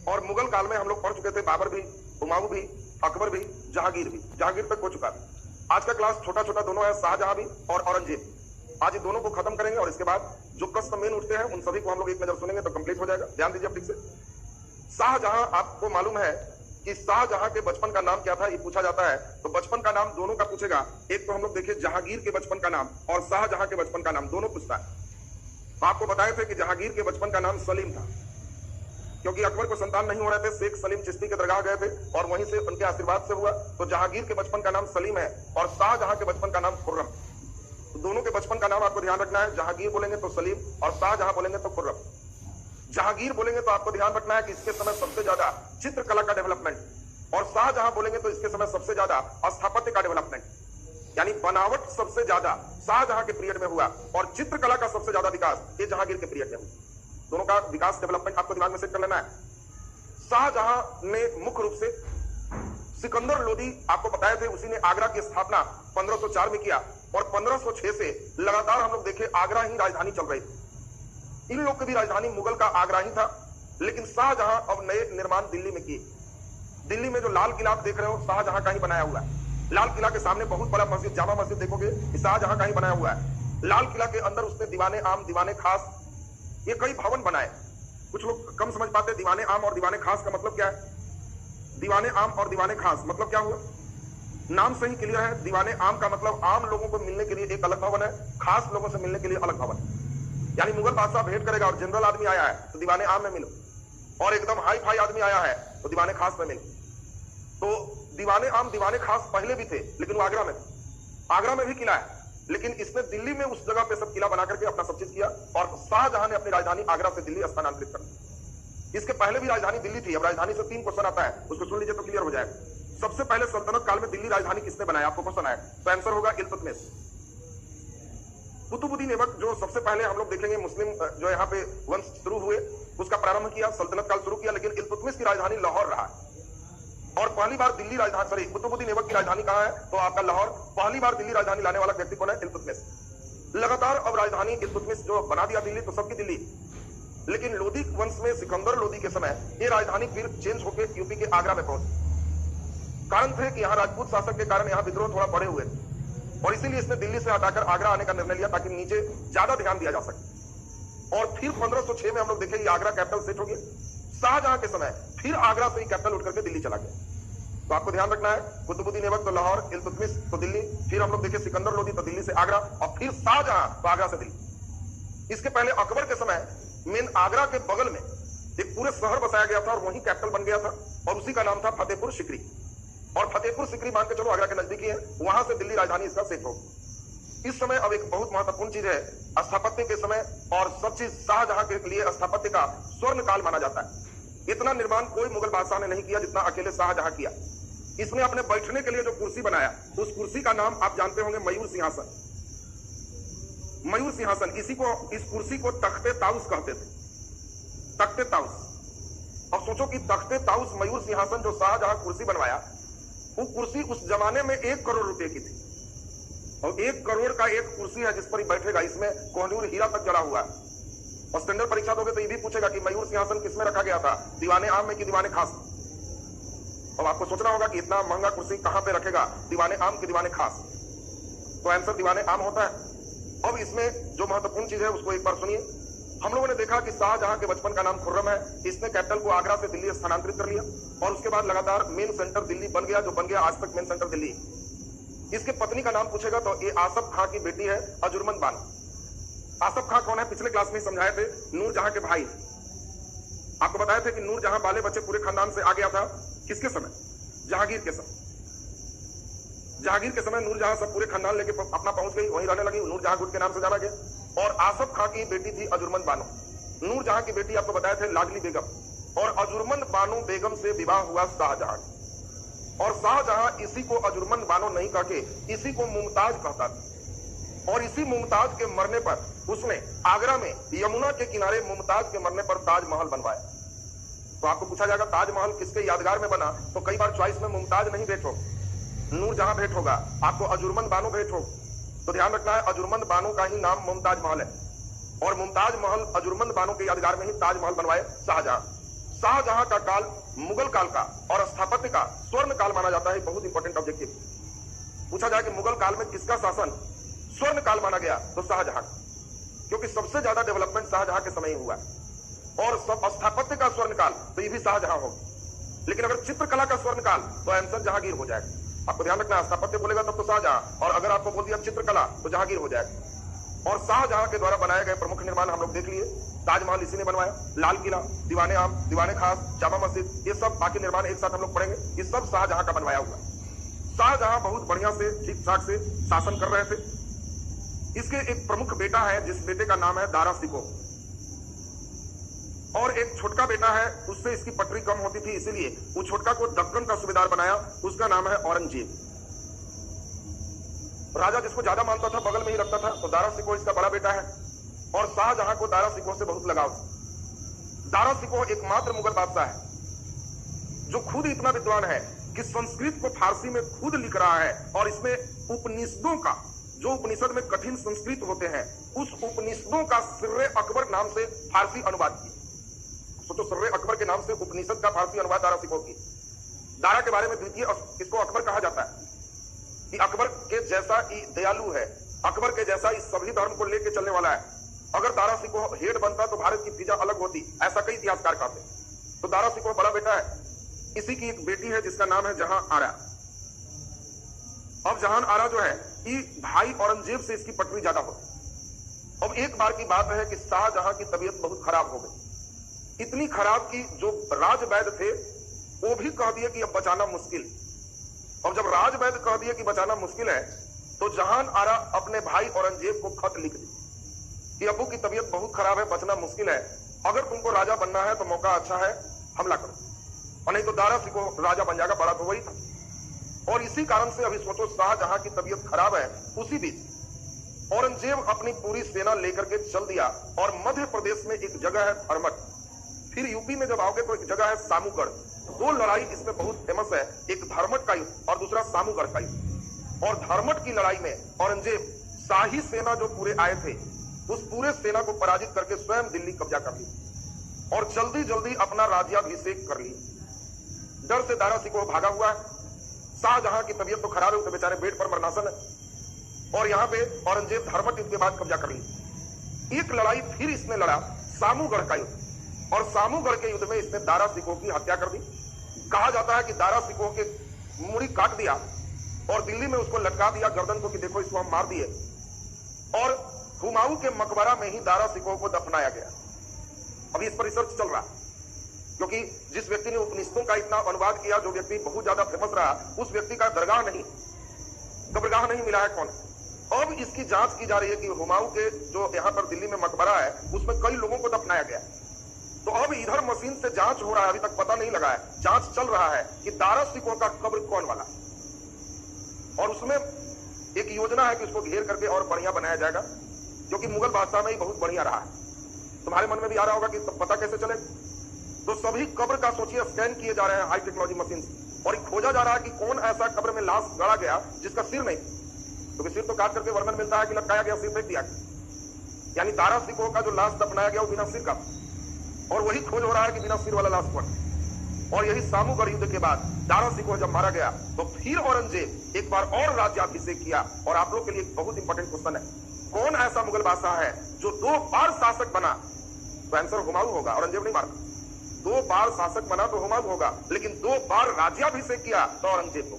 और मुगल काल में हम लोग पढ़ चुके थे, बाबर भी, हुमायूं भी, अकबर भी, जहांगीर भी, जहांगीर तक हो चुका है। आज का क्लास छोटा छोटा दोनों है, शाहजहां भी और औरंगजेब। आज इन दोनों को खत्म करेंगे और इसके बाद जो प्रश्न मेन उठते हैं उन सभी को हम लोग एक नजर सुनेंगे तो कंप्लीट हो जाएगा। ध्यान दीजिए ठीक से। शाहजहां, आपको मालूम है कि शाहजहां के बचपन का नाम क्या था, ये पूछा जाता है तो बचपन का नाम दोनों का पूछेगा। एक तो हम लोग देखिए जहांगीर के बचपन का नाम और शाहजहां के बचपन का नाम दोनों पूछता है। तो आपको बताए थे कि जहांगीर के बचपन का नाम सलीम था, क्योंकि अकबर को संतान नहीं हो रहे थे, शेख सलीम चिश्ती के दरगाह गए थे और वहीं से उनके आशीर्वाद से हुआ। तो जहांगीर के बचपन का नाम सलीम है और शाहजहां के बचपन का नाम खुर्रम। तो दोनों के बचपन का नाम आपको ध्यान रखना है। जहांगीर बोलेंगे तो सलीम और शाहजहां बोलेंगे तो खुर्रम। जहांगीर बोलेंगे तो आपको ध्यान रखना है कि इसके समय सबसे ज्यादा चित्रकला का डेवलपमेंट और शाहजहां बोलेंगे तो इसके समय सबसे ज्यादा स्थापत्य का डेवलपमेंट, यानी बनावट सबसे ज्यादा शाहजहां के पीरियड में हुआ और चित्रकला का सबसे ज्यादा विकास ये जहांगीर के पीरियड में हुआ। दोनों का विकास डेवलपमेंट आपको दिमाग में सेट कर लेना है। शाहजहां ने मुख्य रूप से सिकंदर लोदी, आपको बताए थे, उसी ने आगरा की स्थापना 1504 में किया और 1506 से लगातार हम लोग देखे आगरा ही राजधानी चल रही थी। इन लोग की भी राजधानी मुगल का आगरा ही था, लेकिन शाहजहां अब नए निर्माण दिल्ली में किए। दिल्ली में जो लाल किला आप देख रहे हो शाहजहां का ही बनाया हुआ है। लाल किला के सामने बहुत बड़ा मस्जिद, जामा मस्जिद देखोगे, शाहजहां का ही बनाया हुआ है। लाल किला के अंदर उसने दीवाने आम, दीवाने खास, ये कई भवन बनाए। कुछ लोग कम समझ पाते दीवाने आम और दीवाने खास का मतलब क्या है। दीवाने आम और दीवाने खास मतलब क्या हुआ, नाम से ही क्लियर है। दीवाने आम का मतलब आम लोगों को मिलने के लिए एक अलग भवन है, खास लोगों से मिलने के लिए अलग भवन। यानी मुगल बादशाह भेंट करेगा और जनरल आदमी आया है तो दीवाने आम में मिलो, और एकदम हाई फाई आदमी आया है तो दीवाने खास में मिलो। तो दीवाने आम, दीवाने खास पहले भी थे, लेकिन वो आगरा में थे। आगरा में भी किला है, लेकिन इसने दिल्ली में उस जगह पे सब किला बना करके अपना सब चीज किया और शाहजहां ने अपनी राजधानी आगरा से दिल्ली स्थानांतरित कर दी। इसके पहले भी राजधानी दिल्ली थी। अब राजधानी से 3 क्वेश्चन आता है, उसको सुन लीजिए तो क्लियर हो जाएगा। सबसे पहले सल्तनत काल में दिल्ली राजधानी किसने बनाया, आपको क्वेश्चन आया तो आंसर होगा इल्तुतमिश। कुतुबुद्दीन ऐबक जो सबसे पहले हम लोग देखेंगे मुस्लिम जो यहाँ पे वंश शुरू हुए, उसका प्रारंभ किया, सल्तनत काल शुरू किया, लेकिन इल्तुतमिश की राजधानी लाहौर रहा और पहली बार दिल्ली राजधानी, सॉरी, कुतुबुद्दीन ऐबक की राजधानी कहां है तो आपका लाहौर। पहली बार दिल्ली राजधानी लाने वाला व्यक्ति कौन है, इल्तुतमिश। लगातार अब राजधानी इल्तुतमिश जो बना दिया दिल्ली, तो सबकी दिल्ली। लेकिन लोदी वंश में सिकंदर लोदी के समय ये राजधानी फिर चेंज होकर यूपी के आगरा में पहुंची। कारण थे कि यहाँ राजपूत शासक के कारण यहाँ विद्रोह थोड़ा बढ़े हुए थे और इसीलिए इसने दिल्ली से हटाकर आगरा आने का निर्णय लिया ताकि नीचे ज्यादा ध्यान दिया जा सके। और फिर 1506 में हम लोग देखेंगे आगरा कैपिटल सेट हो गया। शाहजहां के समय फिर आगरा से ही कैपिटल उठ करके दिल्ली चला गया। तो आपको ध्यान रखना है, कुतुबुद्दीन ऐबक तो लाहौर, इल्तुतमिश तो दिल्ली, फिर हम लोग देखे सिकंदर लोदी तो दिल्ली से आगरा और फिर शाहजहां तो आगरा से दिल्ली। इसके पहले अकबर के समय मेन आगरा के बगल में एक पूरे शहर बसाया गया था और वही कैपिटल बन गया था और उसी का नाम था फतेहपुर सीकरी। और फतेहपुर सीकरी मान के चलो आगरा के नजदीक ही है, वहां से दिल्ली राजधानी इसका सेट हो। इस समय अब एक बहुत महत्वपूर्ण चीज है, स्थापत्य के समय और सब चीज शाहजहां के लिए स्थापत्य का स्वर्ण काल माना जाता है। इतना निर्माण कोई मुगल बादशाह ने नहीं किया जितना अकेले शाहजहां किया। इसने अपने बैठने के लिए जो कुर्सी बनाया, उस कुर्सी का नाम आप जानते होंगे मयूर सिंहासन। मयूर सिंहासन, इस कुर्सी को तख्ते ताउस कहते थे, तख्ते ताउस। अब सोचो कि तख्ते ताउस मयूर सिंहासन जो शाहजहां कुर्सी बनवाया, वो कुर्सी उस जमाने में 1 करोड़ रुपए की थी और 1 करोड़ का एक कुर्सी है जिस पर ही बैठेगा। इसमें कोहिनूर हीरा तक जड़ा हुआ है। और स्टैंडर्ड परीक्षा दोगे तो ये भी पूछेगा कि मयूर सिंहासन किसमें रखा गया था, दीवाने आम में कि दीवाने खास। अब आपको सोचना होगा कि इतना महंगा कुर्सी कहां पे रखेगा, दीवाने आम की दीवाने खास, तो आंसर दीवाने आम होता है। अब इसमें जो महत्वपूर्ण चीज है उसको एक बार सुनिए। हम लोगों ने देखा कि शाहजहां के बचपन का नाम खुर्रम है। इसने कैपिटल को आगरा से दिल्ली स्थानांतरित कर लिया और उसके बाद लगातार मेन सेंटर दिल्ली बन गया, जो बन गया आज तक मेन सेंटर दिल्ली। इसके पत्नी का नाम पूछेगा तो ये आसफ खां की बेटी है अजुर्मन बानो। आसफ खां कौन है, पिछले क्लास में समझाए थे, नूरजहां के भाई। आपको बताया थे कि नूरजहां बाले बच्चे पूरे खानदान से आ गया था किसके समय, जहांगीर के समय। जहांगीर के समय नूरजहां सब पूरे खानदान लेके अपना पहुंच गई, वहीं रहने लगी। नूरजहां गुट के नाम से जाना गया। और आसफ खां की बेटी थी अजुर्मन बानो। नूरजहां की बेटी आपको बताए थे लाडली बेगम, और अजुर्मन बानो बेगम से विवाह हुआ शाहजहां। और शाहजहां इसी को अजुर्मन बानो नहीं कहके इसी को मुमताज कहता था। और इसी मुमताज के मरने पर उसने आगरा में यमुना के किनारे मुमताज के मरने पर ताजमहल बनवाया। तो आपको पूछा जाएगा ताजमहल किसके यादगार में बना, तो कई बार चॉइस में मुमताज नहीं भेंट हो, नूरजहां भेंट होगा, आपको अजुर्मन बानो भेंट हो। तो ध्यान रखना है, अजुर्मन बानो का ही नाम मुमताज महल है और मुमताज महल अजुर्मन बानो के यादगार में ही ताजमहल बनवाए शाहजहां। शाहजहां का काल मुगल काल का और स्थापत्य का स्वर्ण काल माना जाता है। बहुत इंपॉर्टेंट ऑब्जेक्टिव पूछा जाए कि मुगल काल में किसका शासन स्वर्ण काल माना गया, तो शाहजहां, क्योंकि सबसे ज्यादा डेवलपमेंट शाहजहां के समय ही हुआ। और सब स्थापत्य का स्वर्ण काल तो ये भी शाहजहां होगा। लेकिन अगर चित्रकला का स्वर्ण काल तो आंसर जहांगीर हो जाएगा। आपको ध्यान रखना, स्थापत्य बोलेगा तब तो शाहजहां, और अगर आपको बोल दिया चित्रकला तो जहांगीर हो जाएगा। और शाहजहां के द्वारा बनाए गए प्रमुख निर्माण हम लोग देख लिए। ताजमहल इसी ने बनवाया, लाल किला, दीवाने आम, दीवाने खास, जामा मस्जिद, ये सब बाकी निर्माण एक साथ हम लोग पढ़ेंगे। ये सब शाहजहां का बनवाया हुआ। शाहजहां बहुत बढ़िया से ठीक ठाक से शासन कर रहे थे। इसके एक प्रमुख बेटा है जिस बेटे का नाम है दारा शिकोह, और एक छोटका बेटा है, उससे इसकी पटरी कम होती थी, इसीलिए वो छोटका को दक्कन का सूबेदार बनाया, उसका नाम है औरंगजेब। राजा जिसको ज्यादा मानता था बगल में ही रखता था, तो दारा शिकोह इसका बड़ा बेटा है। और शाहजहां को दारा शिकोह से बहुत लगाव था। दारा शिकोह एकमात्र मुगल बादशाह है जो खुद इतना विद्वान है कि संस्कृत को फारसी में खुद लिख रहा है, और इसमें उपनिषदों का, जो उपनिषद में कठिन संस्कृत होते हैं, उस उपनिषदों का सिर्रे अकबर नाम से फारसी अनुवाद किया। तो सिर्रे अकबर के नाम से उपनिषद का फारसी अनुवाद दारा शिकोह की। दारा के बारे में द्वितीय इसको अकबर कहा जाता है कि अकबर के जैसा ही दयालु है, अकबर के ही सभी धर्म को लेकर चलने वाला है। अगर दारा शिकोह हेड बनता तो भारत की फिजा अलग होती, ऐसा कई इतिहासकार कहते। तो दारा शिकोह बड़ा बेटा है। इसी की एक बेटी है जिसका नाम है जहां आरा। अब जहां आरा जो है, ये भाई औरंगजेब से इसकी पटरी ज्यादा होती। अब एक बार की बात है कि शाहजहां की तबीयत बहुत खराब हो गई, इतनी खराब कि जो राजवैद्य थे वो भी कह दिए कि अब बचाना मुश्किल। अब जब राजवैद्य कह दिए कि बचाना मुश्किल है, तो जहां आरा अपने भाई औरंगजेब को खत लिख दी कि अबू की तबीयत बहुत खराब है, बचना मुश्किल है, अगर तुमको राजा बनना है तो मौका अच्छा है, हमला करो, और नहीं तो दारा शिकोह राजा बन जाएगा। बड़ा तो वही था। और इसी कारण से अभी सोचो, शाहजहां की तबीयत खराब है, उसी बीच औरंगजेब अपनी पूरी सेना लेकर के चल दिया। और मध्य प्रदेश में एक जगह है धर्मट, फिर यूपी में जब आओगे तो एक जगह है सामूगढ़। दो लड़ाई इसमें बहुत फेमस है, एक धर्मट का युद्ध और दूसरा सामूगढ़ का युद्ध। और धर्मट की लड़ाई में औरंगजेब शाही सेना जो पूरे आए थे, उस पूरे सेना को पराजित करके स्वयं दिल्ली कब्जा कर लिया और जल्दी जल्दी अपना राज्याभिषेक कर लिया। डर से दारा शिकोह भागा हुआ है। शाहजहां की तबीयत तो खराब है, तो बेचारे बेड पर मरनासन है। और यहाँ पे औरंगजेब धर्मट युद्ध के बाद कब्जा कर लिया। एक लड़ाई फिर इसने लड़ा, सामूगढ़ का युद्ध, और सामूगढ़ के युद्ध में इसने दारा शिकोह की हत्या कर दी। कहा जाता है कि दारा शिकोह के मुड़ी काट दिया और दिल्ली में उसको लटका दिया गर्दन को कि देखो इसको हम मार दिए। और हुमायूं के मकबरा में ही दारा शिकोह को दफनाया गया। अभी इस पर रिसर्च चल रहा, क्योंकि जिस व्यक्ति ने उपनिषदों का इतना अनुवाद किया, जो व्यक्ति बहुत ज्यादा फेमस रहा, उस व्यक्ति का दरगाह नहीं, कब्रगाह नहीं मिला है कौन। अब इसकी जांच की जा रही है कि हुमायूं के जो यहाँ पर दिल्ली में मकबरा है, उसमें कई लोगों को दफनाया गया। तो अब इधर मशीन से जांच हो रहा है, अभी तक पता नहीं लगा है, जांच चल रहा है कि दारा शिकोह का कब्र कौन वाला। और उसमें एक योजना है कि उसको घेर करके और बढ़िया बनाया जाएगा, क्योंकि मुगल बादशाह में ही बहुत बढ़िया रहा है। तुम्हारे मन में भी आ रहा होगा कि तो पता कैसे चले। तो सभी कब्र का सोचिए स्कैन किए जा रहे हैं हाई टेक्नोलॉजी मशीन से, और खोजा जा रहा है कि कौन ऐसा कब्र में लाश गड़ा गया जिसका सिर नहीं, क्योंकि सिर तो काट करके वर्णन मिलता है कि लटकाया गया, सिर फेंक दिया गया। यानी दारा शिकोह का जो लाश दफनाया गया वो बिना सिर का, और वही खोज हो रहा है कि बिना सिर वाला लाश कौन। और यही सामूगढ़ युद्ध के बाद दारा शिकोह जब मारा गया, तो फिर औरंगजेब एक बार और राज्याभिषेक किया। और आप लोग के लिए एक बहुत इंपॉर्टेंट क्वेश्चन है, कौन ऐसा मुगल बादशाह है जो 2 बार शासक बना? तो आंसर हुमायूं होगा, औरंगजेब नहीं मारा। 2 बार शासक बना तो हुमायूं होगा, लेकिन 2 बार राज्याभिषेक किया तो औरंगजेब को।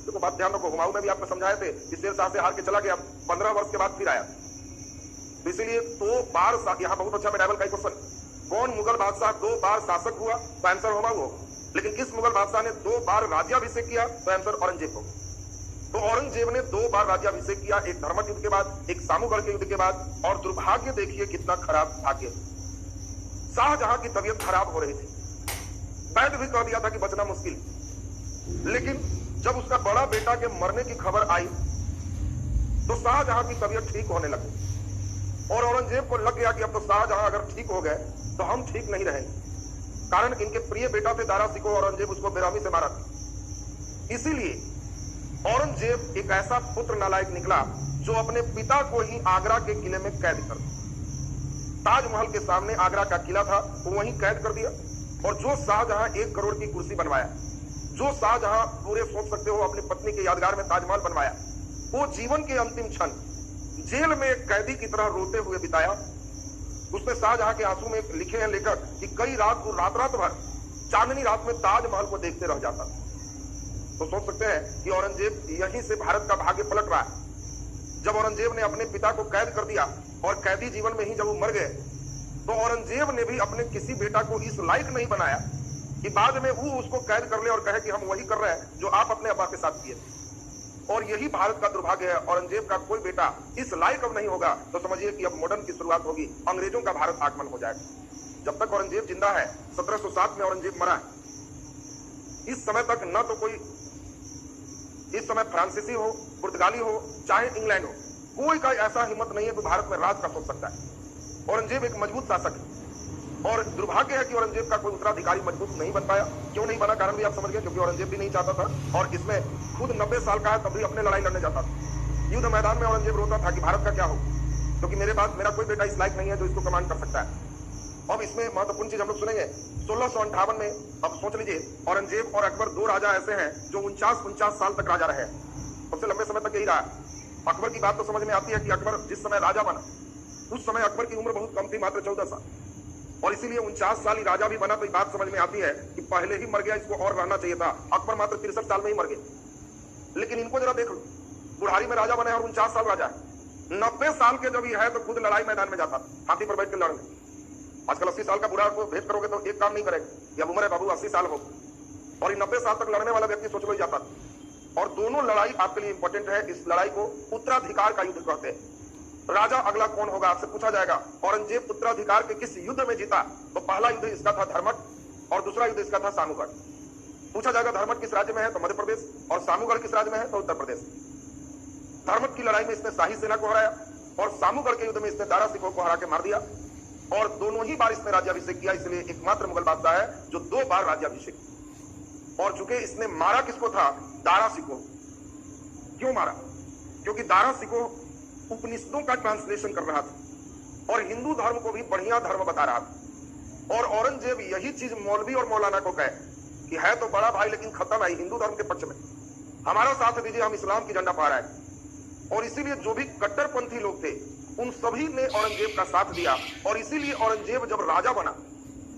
देखो बात ध्यान रखो, हुमायूं में भी आपको समझाए थे कि शेर शाह से हार के चला गया, 15 वर्ष के बाद फिर आया। तो इसीलिए 2 बार, यहां बहुत अच्छा मेडावल का क्वेश्चन, कौन मुगल बादशाह 2 बार शासक हुआ? तो आंसर हुमायूं होगा। लेकिन किस मुगल बादशाह ने 2 बार राज्याभिषेक किया? तो आंसर औरंगजेब होगा। तो औरंगजेब ने 2 बार राज्याभिषेक किया, एक धर्मट युद्ध के बाद, एक सामूगढ़ के युद्ध के बाद। और दुर्भाग्य देखिए कितना खराब भाग्य। शाहजहां की तबीयत खराब हो रही थी, वैद्य भी कह दिया था कि बचना मुश्किल, लेकिन जब उसका बड़ा बेटा के मरने की खबर आई तो शाहजहां की तबीयत ठीक होने लगी। और औरंगजेब को लग गया कि अब तो शाहजहां अगर ठीक हो गए तो हम ठीक नहीं रहेंगे, कारण इनके प्रिय बेटा थे दारा शिकोह, औरंगजेब उसको बेरहमी से मारा था। इसीलिए औरंगजेब एक ऐसा पुत्र नालायक निकला जो अपने पिता को ही आगरा के किले में कैद कर दिया। ताजमहल के सामने आगरा का किला था, वो वहीं कैद कर दिया। और जो शाहजहां 1 करोड़ की कुर्सी बनवाया, जो शाहजहां पूरे सोच सकते हो अपनी पत्नी के यादगार में ताजमहल बनवाया, वो जीवन के अंतिम क्षण जेल में एक कैदी की तरह रोते हुए बिताया। उसने शाहजहां के आंसू में लिखे हैं लेखक कि कई रात भर चांदनी रात में ताजमहल को देखते रह जाता। तो सोच सकते हैं कि औरंगजेब यहीं से भारत का भाग्य पलट रहा है। जब औरंगजेब ने अपने पिता को कैद कर दिया और कैदी जीवन में ही जब वो मर गए, तो औरंगजेब ने भी अपने किसी बेटा को इस लायक नहीं बनाया कि बाद में वो उसको कैद कर ले और कहे कि हम वही कर रहे हैं जो आप अपने अब्बा के साथ किए। और यही भारत का दुर्भाग्य है। औरंगजेब का कोई बेटा इस लायक अब नहीं होगा तो समझिए कि अब मॉडर्न की शुरुआत होगी, अंग्रेजों का भारत आगमन हो जाएगा। जब तक औरंगजेब जिंदा है, 1707 में औरंगजेब मरा है, इस समय तक न तो कोई, इस समय फ्रांसीसी हो, पुर्तगाली हो, चाहे इंग्लैंड हो, कोई का ऐसा हिम्मत नहीं है कि भारत में राज का सोच सकता है। औरंगजेब एक मजबूत शासक है और दुर्भाग्य है कि औरंगजेब का कोई उत्तराधिकारी मजबूत नहीं बन पाया। क्यों नहीं बना, कारण भी आप समझ गए, क्योंकि औरंगजेब भी नहीं चाहता था और इसमें खुद 90 साल का है तब भी अपने लड़ाई लड़ने जाता था। युद्ध मैदान में औरंगजेब रोता था कि भारत का क्या हो, क्योंकि मेरा कोई बेटा इस लायक नहीं है जो इसको कमांड कर सकता है। अब इसमें महत्वपूर्ण चीज हम लोग सुनेंगे 1658 में। अब सोच लीजिए, औरंगजेब और अकबर 2 राजा ऐसे हैं जो 49 साल तक राजा रहे। सबसे लंबे समय तक यही रहा। अकबर की बात तो समझ में आती है कि अकबर जिस समय राजा बना उस समय अकबर की उम्र बहुत कम थी, मात्र 14 साल, और इसीलिए 49 साल ही राजा भी बना। तो ये बात समझ में आती है कि पहले ही मर गया, इसको और रहना चाहिए था। अकबर मात्र 63 साल में ही मर गए। लेकिन इनको जरा देख लो, बुढ़ारी में राजा बने और 49 साल राजा है। 90 साल के जब ये है तो खुद लड़ाई मैदान में जाता, हाथी पर बैठ के लड़ने। आजकल 80 साल का बुढ़ा को भेंट करोगे तो एक काम नहीं करेगा, या उम्र है बाबू 80 साल हो, और ये 90 साल तक लड़ने वाला व्यक्ति सोच लो जाता। और दोनों लड़ाई आपके लिए इंपॉर्टेंट है। इस लड़ाई को उत्तराधिकार का युद्ध कहते हैं। राजा अगला कौन होगा आपसे पूछा जाएगा। औरंगजेब उत्तराधिकार के किस युद्ध में जीता, तो पहला युद्ध इसका था धर्मट और दूसरा युद्ध इसका था सामूगढ़। पूछा जाएगा धर्मट किस राज्य में है, तो मध्य प्रदेश, और सामूगढ़ किस राज्य में है, तो उत्तर प्रदेश। धर्मट की लड़ाई में इसने शाही सेना को हराया और सामूगढ़ के युद्ध में इसने दारा सिकोह को हरा के मार दिया। और दोनों ही बार इसने राज्याभिषेक किया, इसलिए एकमात्र मुगल बादशाह है जो 2 बार राज्याभिषेक। और चूंकि इसने मारा किसको था, दारा सिकोह। क्यों मारा, क्योंकि दारा सिकोह उपनिषदों का ट्रांसलेशन कर रहा था और हिंदू धर्म को भी बढ़िया धर्म बता रहा था। और औरंगजेब यही चीज मौलवी और मौलाना को कहे कि है तो बड़ा भाई लेकिन खत्म है हिंदू धर्म के पक्ष में, हमारा साथ दीजिए, हम इस्लाम की झंडा फहराए। और इसीलिए जो भी कट्टरपंथी लोग थे उन सभी ने औरंगजेब का साथ दिया। और इसीलिए औरंगजेब जब राजा बना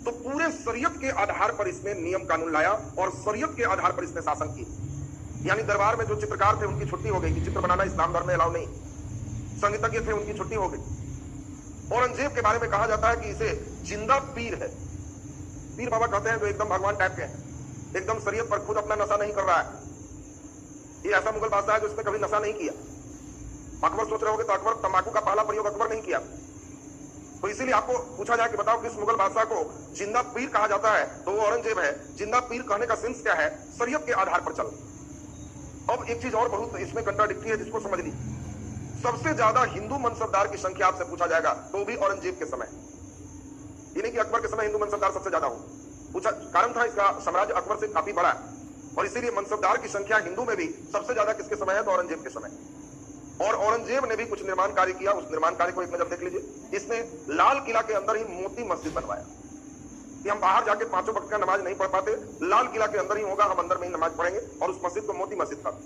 तो पूरे शरीयत के आधार पर इसने नियम कानून लाया और शरीयत के आधार पर इसने शासन किया। यानी दरबार में जो चित्रकार थे उनकी छुट्टी हो गई कि चित्र बनाना इस्लाम धर्म में अलाउ नहीं, संगीतज्ञ थे उनकी छुट्टी हो गई। औरंगजेब के बारे में कहा जाता है कि इसे जिंदा पीर है। पीर बाबा कहते हैं जो एकदम भगवान टाइप के हैं, एकदम शरीयत पर खुद अपना नशा नहीं कर रहा है। ये ऐसा मुगल बादशाह है जो इसने कभी नशा नहीं किया। अकबर सोच रहे होगे तो अकबर तंबाकू का पहला प्रयोग अकबर नहीं किया। तो इसीलिए आपको पूछा जाए कि बताओ किस मुगल बादशाह को जिंदा पीर कहा जाता है, तो वो औरंगजेब है। जिंदा पीर कहने का सेंस क्या है, शरीयत के आधार पर चल। अब एक चीज और बहुत इसमें कंट्राडिक्टी है जिसको समझ ली। सबसे ज्यादा हिंदू मनसबदार की संख्या आपसे पूछा जाएगा तो भी औरंगजेब के समय, ये नहीं कि अकबर के समय हिंदू मनसबदार सबसे ज्यादा हो। पूछा कारण था इसका, साम्राज्य अकबर से काफी बड़ा है और इसीलिए मनसबदार की संख्या हिंदू में भी सबसे ज्यादा किसके समय है, तो औरंगजेब के समय। और औरंगजेब ने भी कुछ निर्माण कार्य किया। उस निर्माण कार्य को एक नजर देख लीजिए। इसने लाल किला के अंदर ही मोती मस्जिद बनवाया कि हम बाहर जाके 5 वक्त का नमाज नहीं पढ़ पाते, लाल किला के अंदर ही होगा, हम अंदर में ही नमाज पढ़ेंगे। और उस मस्जिद को मोती मस्जिद का।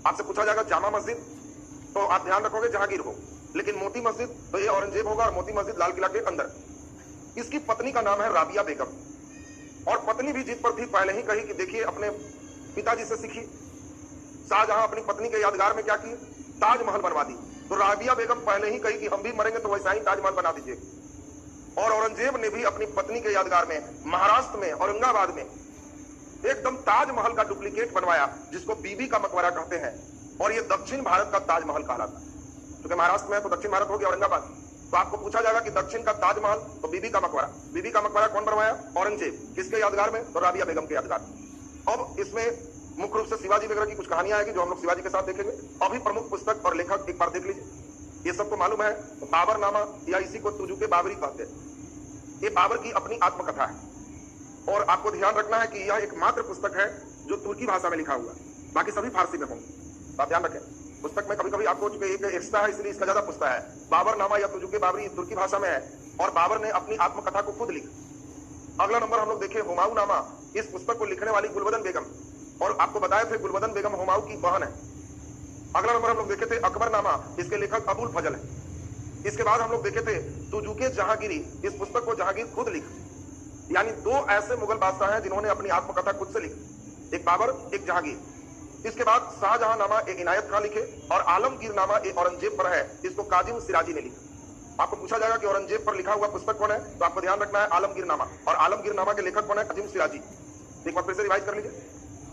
आपसे पूछा जाएगा जामा मस्जिद, तो आप ध्यान रखोगे जहांगीर हो, लेकिन मोती मस्जिद तो ये औरंगजेब होगा और मोती मस्जिद लाल किला के अंदर। इसकी पत्नी का नाम है राबिया बेगम और पत्नी भी जिद पर थी, पहले ही कही कि देखिए अपने पिताजी से सीखी। शाहजहां अपनी पत्नी के यादगार में क्या किए, ताजमहल बनवा दी। तो राबिया बेगम पहले ही कही कि हम भी मरेंगे तो वैसा ही ताजमहल बना दीजिए। और औरंगजेब ने भी अपनी पत्नी के यादगार में महाराष्ट्र में औरंगाबाद में एकदम ताजमहल का डुप्लीकेट बनवाया जिसको बीबी का मकबरा कहते हैं। और ये दक्षिण भारत का ताजमहल कहलाता है, क्योंकि महाराष्ट्र में है तो दक्षिण भारत हो गया औरंगाबाद। तो आपको पूछा जाएगा कि दक्षिण का ताजमहल तो बीबी का मकबरा। बीबी का मकबरा कौन बनवाया, औरंगजेब। किसके यादगार में, तो राबिया बेगम के यादगार। अब इसमें मुख्य रूप से शिवाजी वगैरह की कुछ कहानियां आएगी जो हम लोग शिवाजी के साथ देखेंगे। अभी प्रमुख पुस्तक और लेखक एक बार देख लीजिए। ये सबको मालूम है, बाबरनामा या इसी को तुजुके बाबरी कहते हैं। ये बाबर की अपनी आत्मकथा है और आपको ध्यान रखना है कि यह एकमात्र पुस्तक है जो तुर्की भाषा में लिखा हुआ है, बाकी सभी फारसी में होंगे। आप ध्यान रखें, पुस्तक में कभी कभी आपको चूंकि एक एक्स्ट्रा है इसलिए इसका ज्यादा पुस्तक है। बाबरनामा या तुजुके बाबरी तुर्की भाषा में है और बाबर ने अपनी आत्मकथा को खुद लिखा। अगला नंबर हम लोग देखें हुमायूं नामा, इस पुस्तक को लिखने वाली गुलबदन बेगम, और आपको बताए थे गुलबदन बेगम हुमायूं की बहन है। अगला नंबर हम लोग देखे थे अकबर नामा, इसके लेखक अबुल फजल है। इसके बाद हम लोग देखे थे तुजुके जहांगीरी, इस पुस्तक को जहांगीर खुद लिखा, यानी दो ऐसे मुगल बादशाह हैं जिन्होंने अपनी आत्मकथा खुद से लिखी, एक बाबर एक जहांगीर। इसके बाद शाहजहां नामा एक इनायत खां लिखे, और आलमगीर नामा एक औरंगजेब पर है, इसको काजिम सिराजी ने लिखा। आपको पूछा जाएगा कि औरंगजेब पर लिखा हुआ पुस्तक कौन है, तो आपको ध्यान रखना है आलमगीर नामा, और आलमगीर नामा के लेखक कौन है, काजिम सिराजी। एक बार फिर से रिवाइज कर लीजिए,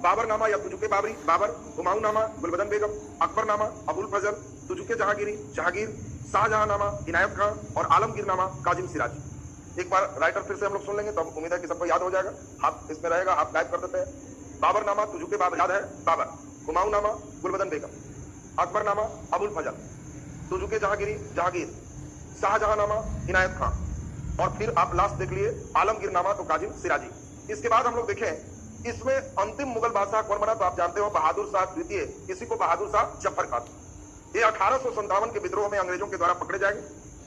बाबर नामा या तुजुके बाबरी बाबर, हुमायूं नामा गुलबदन बेगम, अकबर नामा अबुल फजल, तुजुके जहांगीरी जहांगीर, शाहजहां नामा इनायत खां, और आलमगीर नामा काजिम सिराजी। एक बार राइटर फिर से हम लोग सुन लेंगे, तो उम्मीद है कि सबको याद हो जाएगा। हाथ इसमें रहेगा, हाथ टाइप कर देते हैं। बाबर नामा तुजुके बाबर याद है बाबर, हुमायूं नामा गुलबदन बेगम, अकबर नामा अबुल फजल, तुजुके जहांगीरी जहांगीर, शाहजहां नामा इनायत खां, और फिर आप लास्ट देख लिए आलमगीर नामा तो काजिम सिराजी। इसके बाद हम लोग देखें इसमें अंतिम मुगल बादशाह कौन बना, तो आप जानते हो बहादुर शाह द्वितीय, इसी को बहादुर शाह जफर कहते। ये 1857 के विद्रोह में अंग्रेजों के द्वारा पकड़े जाएंगे,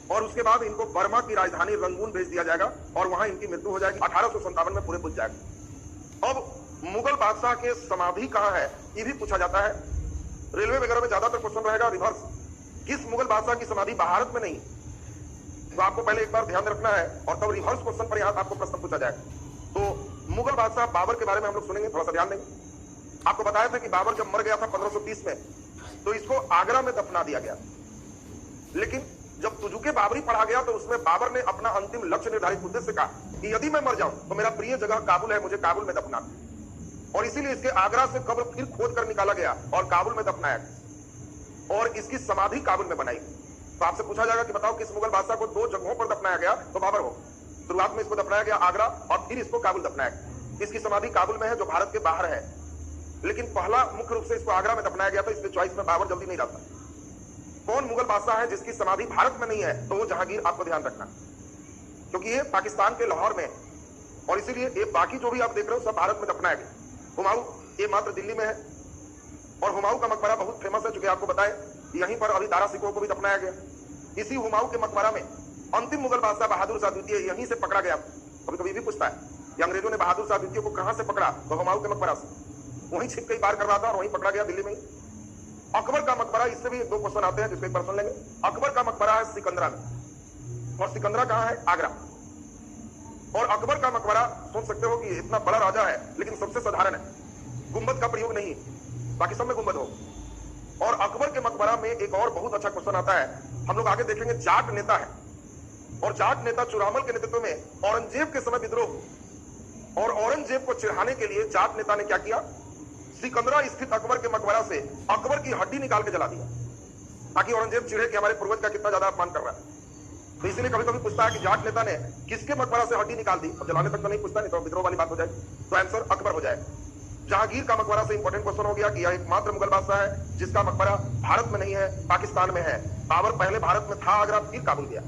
और उसके बाद इनको बर्मा की राजधानी रंगून भेज दिया जाएगा, और वहां इनकी मृत्यु हो जाएगी। 1857 में पूरे बुझ जाएगा। अब मुगल बादशाह के समाधि कहां है, ये भी पूछा जाता है। रेलवे वगैरह में ज्यादातर क्वेश्चन रहेगा रिवर्स, किस मुगल बादशाह की समाधि भारत में नहीं, तो आपको पहले एक बार ध्यान रखना है, और तब रिवर्स क्वेश्चन पर यहां आपको प्रश्न पूछा जाएगा। तो मुगल बादशाह बाबर के बारे में हम लोग सुनेंगे, थोड़ा सा ध्यान देंगे। आपको बताया था कि बाबर जब मर गया था 1530 में, तो इसको आगरा में दफना दिया गया, लेकिन जब तुजुके बाबरी पढ़ा गया तो उसमें बाबर ने अपना अंतिम लक्ष्य निर्धारित उद्देश्य कहा कि यदि मैं मर जाऊं तो मेरा प्रिय जगह काबुल है, मुझे काबुल में दफना, और इसीलिए इसके आगरा से कब्र फिर खोद कर निकाला गया और काबुल में दफनाया गया, और इसकी समाधि काबुल में बनाई। तो आपसे पूछा जाएगा कि बताओ किस मुगल बादशाह को दो जगहों पर दफनाया गया, तो बाबर हो। शुरुआत में इसको दफनाया गया आगरा, और फिर इसको काबुल दफनाया गया। इसकी समाधि काबुल में है जो भारत के बाहर है, लेकिन पहला मुख्य रूप से इसको आगरा में दफनाया गया था, इसलिए चॉइस में बाबर जल्दी नहीं रहता। कौन मुगल बादशाह है जिसकी समाधि भारत में नहीं है, तो वो जहांगीर, आपको ध्यान रखना, क्योंकि ये पाकिस्तान के लाहौर में है, और इसीलिए ये बाकी जो भी आप देख रहे हो सब भारत में दफनाया गया। हुमायूं ये मात्र दिल्ली में है, और हुमायूं का मकबरा बहुत फेमस है, चूंकि आपको बताए यहीं पर अभी दारा सिकोह को भी दफनाया गया। इसी हुमायूं के मकबरा में अंतिम मुगल बादशाह बहादुर शाह द्वितीय यहीं से पकड़ा गया। कभी कभी भी पूछता है कि अंग्रेजों ने बहादुर शाह द्वितीय को कहां से पकड़ा, तो हुमायूं के मकबरा से। वहीं छिप कई बार कर रहा था और वहीं पकड़ा गया दिल्ली में। अकबर का मकबरा, इससे भी दो क्वेश्चन आते हैं जिसको एक बार सुन लेंगे। अकबर का मकबरा है सिकंदरा में, और सिकंदरा कहां है, आगरा। और अकबर का मकबरा सोच सकते हो कि इतना बड़ा राजा है, लेकिन सबसे साधारण है, गुंबद का प्रयोग नहीं, बाकी सब में गुंबद हो। और अकबर के मकबरा में एक और बहुत अच्छा क्वेश्चन आता है, हम लोग आगे देखेंगे। जाट नेता है, और जाट नेता चुरामल के नेतृत्व में औरंगजेब के समय विद्रोह, और औरंगजेब को चिढ़ाने के लिए जाट नेता ने क्या किया, सिकंदरा स्थित अकबर के मकबरा से अकबर की हड्डी निकाल के जला दिया, ताकि औरंगजेब चिढ़े कि हमारे पूर्वज का कितना ज्यादा अपमान कर रहा है। तो इसलिए कभी कभी पूछता है कि जाट नेता ने किसके मकबरा से हड्डी निकाल दी, अब जलाने तक तो नहीं पूछता, नहीं तो विद्रोह वाली बात हो जाएगी। तो आंसर अकबर हो जाएगा। जहांगीर का मकबरा से इंपॉर्टेंट क्वेश्चन हो गया कि यह एकमात्र मुगल बादशाह है जिसका मकबरा भारत में नहीं है, पाकिस्तान में है। बाबर पहले भारत में था, आगरा, फिर काबुल गया।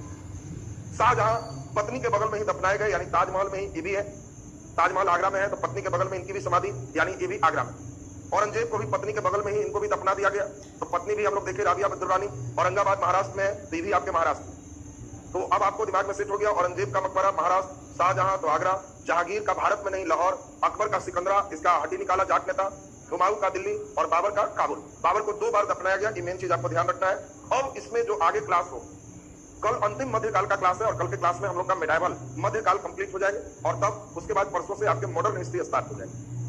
शाहजहां पत्नी के बगल में ही दफनाए गए, यानी ताजमहल में ही ये भी है। ताजमहल आगरा में है, तो पत्नी के बगल में इनकी भी समाधि, यानी ये भी आगरा में। औरंगजेब को भी पत्नी के बगल में ही इनको भी दफना दिया गया, तो पत्नी भी हम लोग देखे राबिया बद्रुरानी, औरंगाबाद महाराष्ट्र में है, तो ये भी आपके महाराष्ट्र। तो अब आपको दिमाग में सेट हो गया, औरंगजेब का मकबरा महाराष्ट्र, शाहजहां तो आगरा, जहांगीर का भारत में नहीं लाहौर, अकबर का सिकंदरा, इसका हड्डी निकाला जाट नेता, हुमायूं का दिल्ली, और बाबर का काबुल। बाबर को 2 बार दफनाया गया, ये मेन चीज आपको ध्यान रखना है। अब इसमें जो आगे क्लास हो, कल अंतिम मध्यकाल का क्लास है, और कल के क्लास में हम लोग का मेडाइवल मध्यकाल कंप्लीट हो जाएंगे, और तब उसके बाद परसों से आपके मॉडर्न हिस्ट्री स्टार्ट हो जाएगी।